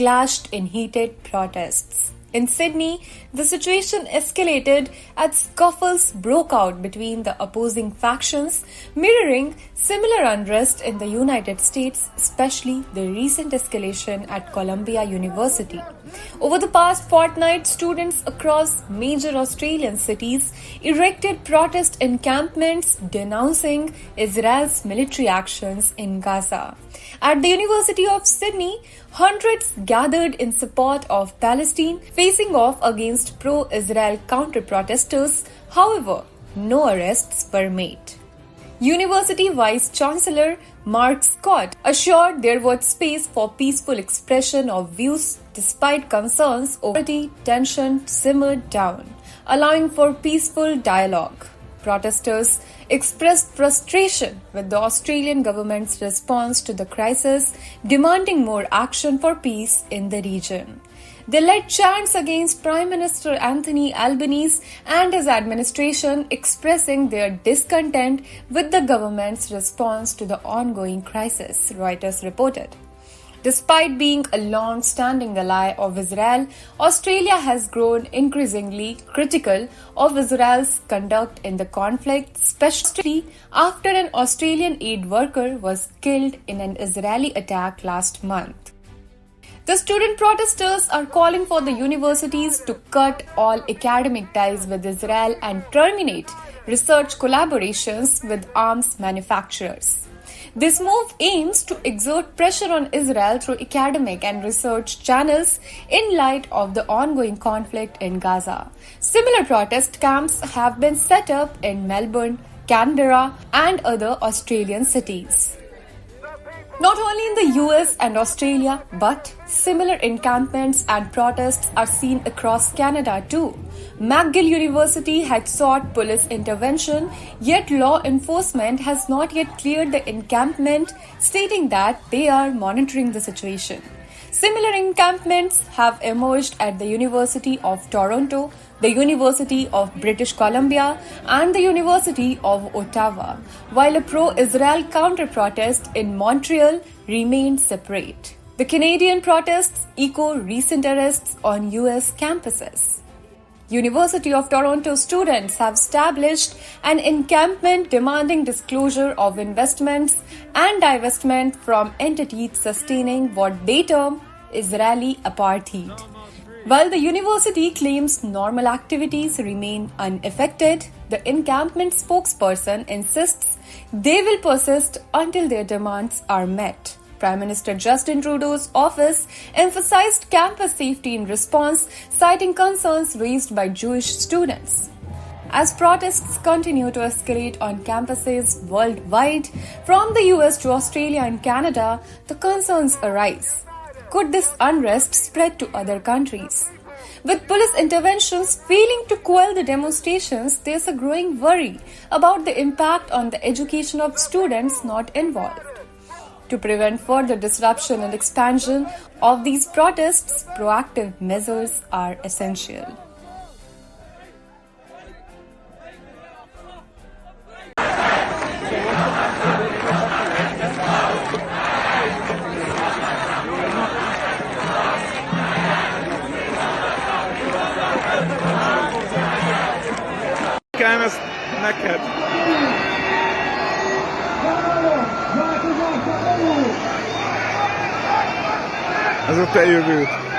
clashed in heated protests. In Sydney, the situation escalated as scuffles broke out between the opposing factions, mirroring similar unrest in the United States, especially the recent escalation at Columbia University. Over the past fortnight, students across major Australian cities erected protest encampments denouncing Israel's military actions in Gaza. At the University of Sydney, hundreds gathered in support of Palestine, facing off against pro-Israel counter-protesters. However, no arrests were made. University Vice-Chancellor Mark Scott assured there was space for peaceful expression of views despite concerns over tension simmered down, allowing for peaceful dialogue. Protesters expressed frustration with the Australian government's response to the crisis, demanding more action for peace in the region. They led chants against Prime Minister Anthony Albanese and his administration, expressing their discontent with the government's response to the ongoing crisis, Reuters reported. Despite being a long-standing ally of Israel, Australia has grown increasingly critical of Israel's conduct in the conflict, especially after an Australian aid worker was killed in an Israeli attack last month. The student protesters are calling for the universities to cut all academic ties with Israel and terminate research collaborations with arms manufacturers. This move aims to exert pressure on Israel through academic and research channels in light of the ongoing conflict in Gaza. Similar protest camps have been set up in Melbourne, Canberra, and other Australian cities. Not only in the US and Australia, but similar encampments and protests are seen across Canada too. McGill University had sought police intervention, yet law enforcement has not yet cleared the encampment, stating that they are monitoring the situation. Similar encampments have emerged at the University of Toronto, the University of British Columbia, and the University of Ottawa, while a pro-Israel counter-protest in Montreal remained separate. The Canadian protests echo recent arrests on US campuses. University of Toronto students have established an encampment demanding disclosure of investments and divestment from entities sustaining what they term Israeli apartheid. While the university claims normal activities remain unaffected, the encampment spokesperson insists they will persist until their demands are met. Prime Minister Justin Trudeau's office emphasized campus safety in response, citing concerns raised by Jewish students. As protests continue to escalate on campuses worldwide, from the US to Australia and Canada, the concerns arise. Could this unrest spread to other countries? With police interventions failing to quell the demonstrations, there's a growing worry about the impact on the education of students not involved. To prevent further disruption and expansion of these protests, proactive measures are essential. كانت نكد Also der Jubel.